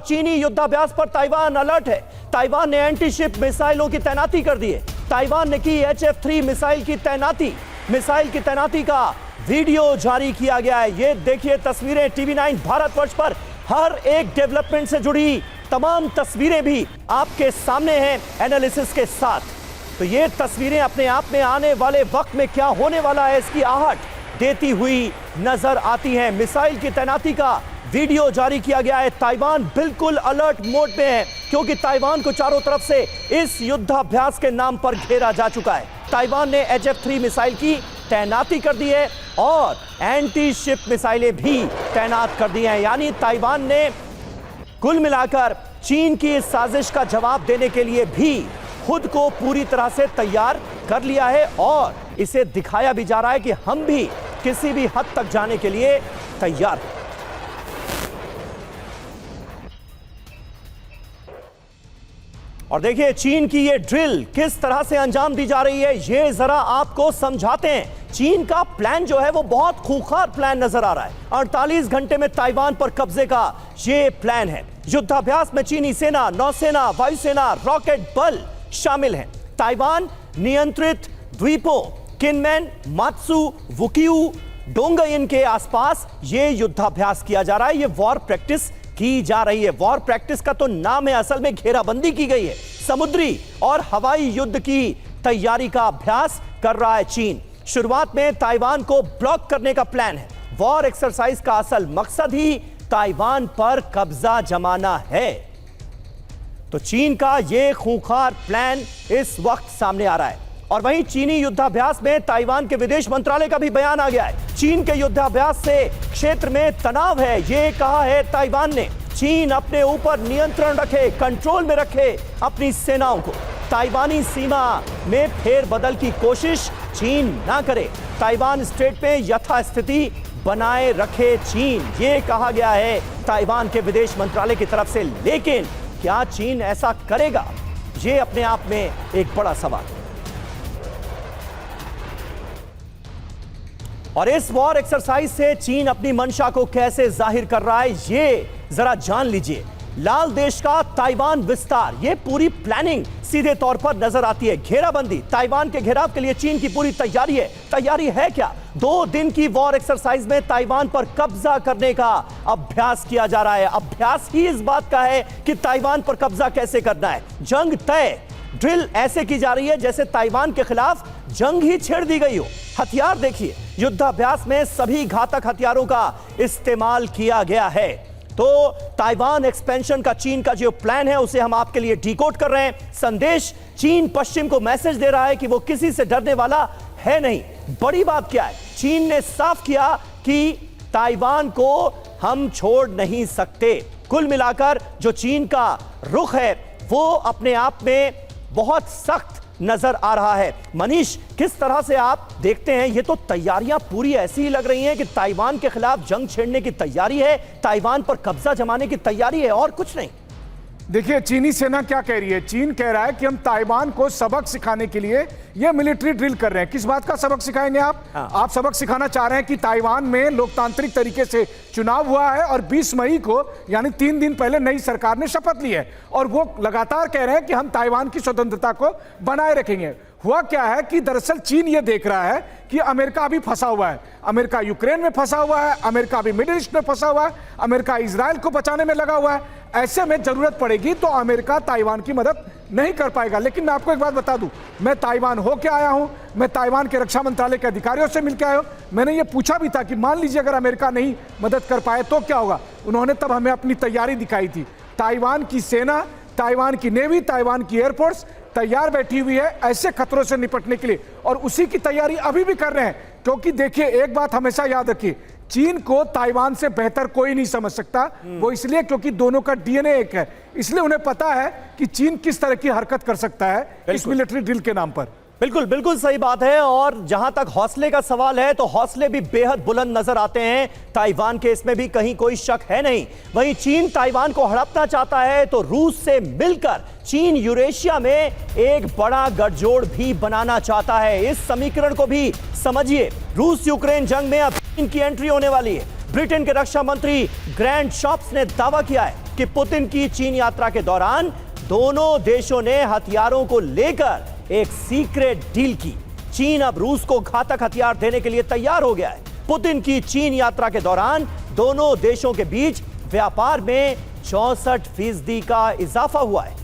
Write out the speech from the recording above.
चीनी युद्धाभ्यास पर ताइवान अलर्ट है। ताइवान ने एंटी शिप मिसाइलों की तैनाती कर दी है। ताइवान ने की HF-3 मिसाइल की तैनाती। मिसाइल की तैनाती का वीडियो जारी किया गया है। ये देखिए तस्वीरें, TV9 भारतवर्ष पर हर एक डेवलपमेंट से जुड़ी तमाम तस्वीरें भी आपके सामने हैं एनालिसिस के साथ। तो ये तस्वीरें अपने आप में आने वाले वक्त में क्या होने वाला है इसकी आहट देती हुई नजर आती हैं। मिसाइल की तैनाती का वीडियो जारी किया गया है। ताइवान बिल्कुल अलर्ट मोड में है क्योंकि ताइवान को चारों तरफ से इस युद्धाभ्यास के नाम पर घेरा जा चुका है। ताइवान ने HF-3 मिसाइल की तैनाती कर दी है और एंटी शिप मिसाइलें भी तैनात कर दी हैं। यानी ताइवान ने कुल मिलाकर चीन की इस साजिश का जवाब देने के लिए भी खुद को पूरी तरह से तैयार कर लिया है और इसे दिखाया भी जा रहा है कि हम भी किसी भी हद तक जाने के लिए तैयार हैं। और देखिए चीन की ये ड्रिल किस तरह से अंजाम दी जा रही है, ये जरा आपको समझाते हैं। चीन का प्लान जो है वो बहुत खूंखार प्लान नजर आ रहा है। 48 घंटे में ताइवान पर कब्जे का ये प्लान है। युद्धाभ्यास में चीनी सेना, नौसेना, वायुसेना, रॉकेट बल शामिल हैं। ताइवान नियंत्रित द्वीपों किनमेन, मात्सु, वुकियू, डोंगयन के आसपास ये युद्धाभ्यास किया जा रहा है। ये वॉर प्रैक्टिस की जा रही है। वॉर प्रैक्टिस का तो नाम है, असल में घेराबंदी की गई है। समुद्री और हवाई युद्ध की तैयारी का अभ्यास कर रहा है चीन। शुरुआत में ताइवान को ब्लॉक करने का प्लान है। वॉर एक्सरसाइज का असल मकसद ही ताइवान पर कब्जा जमाना है। तो चीन का यह खूंखार प्लान इस वक्त सामने आ रहा है। और वहीं चीनी युद्धाभ्यास में ताइवान के विदेश मंत्रालय का भी बयान आ गया है। चीन के युद्धाभ्यास से क्षेत्र में तनाव है, ये कहा है ताइवान ने। चीन अपने ऊपर नियंत्रण रखे, कंट्रोल में रखे अपनी सेनाओं को। ताइवानी सीमा में फेरबदल की कोशिश चीन ना करे। ताइवान स्ट्रेट में यथास्थिति बनाए रखे चीन, ये कहा गया है ताइवान के विदेश मंत्रालय की तरफ से। लेकिन क्या चीन ऐसा करेगा, ये अपने आप में एक बड़ा सवाल है। और इस वॉर एक्सरसाइज से चीन अपनी मंशा को कैसे जाहिर कर रहा है, ये जरा जान लीजिए। लाल देश का ताइवान विस्तार, ये पूरी प्लानिंग सीधे तौर पर नजर आती है। घेराबंदी, ताइवान के घेराव के लिए चीन की पूरी तैयारी है। तैयारी है क्या? 2 दिन की वॉर एक्सरसाइज में ताइवान पर कब्जा करने का अभ्यास किया जा रहा है। अभ्यास ही इस बात का है कि ताइवान पर कब्जा कैसे करना है। जंग तय। ड्रिल ऐसे की जा रही है जैसे ताइवान के खिलाफ जंग ही छेड़ दी गई हो। हथियार देखिए, युद्धाभ्यास में सभी घातक हथियारों का इस्तेमाल किया गया है। तो ताइवान एक्सपेंशन का चीन का जो प्लान है उसे हम आपके लिए डिकोड कर रहे हैं। संदेश, चीन पश्चिम को मैसेज दे रहा है कि वो किसी से डरने वाला है नहीं। बड़ी बात क्या है, चीन ने साफ किया कि ताइवान को हम छोड़ नहीं सकते। कुल मिलाकर जो चीन का रुख है वो अपने आप में बहुत सख्त नजर आ रहा है। मनीष, किस तरह से आप देखते हैं, ये तो तैयारियां पूरी ऐसी ही लग रही हैं कि ताइवान के खिलाफ जंग छेड़ने की तैयारी है, ताइवान पर कब्जा जमाने की तैयारी है और कुछ नहीं। देखिए चीनी सेना क्या कह रही है। चीन कह रहा है कि हम ताइवान को सबक सिखाने के लिए ये मिलिट्री ड्रिल कर रहे हैं। किस बात का सबक सिखाएंगे आप? आप सबक सिखाना चाह रहे हैं कि ताइवान में लोकतांत्रिक तरीके से चुनाव हुआ है और 20 मई को यानी 3 दिन पहले नई सरकार ने शपथ ली है और वो लगातार कह रहे हैं कि हम ताइवान की स्वतंत्रता को बनाए रखेंगे। हुआ क्या है कि दरअसल चीन ये देख रहा है कि अमेरिका अभी फंसा हुआ है। अमेरिका यूक्रेन में फंसा हुआ है, अमेरिका अभी मिडिल ईस्ट में फंसा हुआ है, अमेरिका इजराइल को बचाने में लगा हुआ है। ऐसे में जरूरत पड़ेगी तो अमेरिका ताइवान की मदद नहीं कर पाएगा। लेकिन मैं आपको एक बात बता दूं, मैं ताइवान होके आया हूं, मैं ताइवान के रक्षा मंत्रालय के अधिकारियों से मिलकर आया हूं। मैंने ये पूछा भी था कि मान लीजिए अगर अमेरिका नहीं मदद कर पाए तो क्या होगा। उन्होंने तब हमें अपनी तैयारी दिखाई थी। ताइवान की सेना, ताइवान की नेवी, ताइवान की एयरफोर्स तैयार बैठी हुई है ऐसे खतरों से निपटने के लिए और उसी की तैयारी अभी भी कर रहे हैं। क्योंकि देखिए एक बात हमेशा याद रखिए, चीन को ताइवान से बेहतर कोई नहीं समझ सकता। वो इसलिए क्योंकि दोनों का डीएनए एक है, इसलिए उन्हें पता है कि चीन किस तरह की हरकत कर सकता है इस मिलिट्री ड्रिल के नाम पर। बिल्कुल बिल्कुल सही बात है। और जहां तक हौसले का सवाल है तो हौसले भी बेहद बुलंद नजर आते हैं ताइवान के, इसमें भी कहीं कोई शक है नहीं। वहीं चीन ताइवान को हड़पना चाहता है तो रूस से मिलकर चीन यूरेशिया में एक बड़ा गठजोड़ भी बनाना चाहता है। इस समीकरण को भी समझिए। रूस यूक्रेन जंग में अब चीन की एंट्री होने वाली है। ब्रिटेन के रक्षा मंत्री ग्रैंड शॉप्स ने दावा किया है कि पुतिन की चीन यात्रा के दौरान दोनों देशों ने हथियारों को लेकर एक सीक्रेट डील की। चीन अब रूस को घातक हथियार देने के लिए तैयार हो गया है। पुतिन की चीन यात्रा के दौरान दोनों देशों के बीच व्यापार में 64% का इजाफा हुआ है।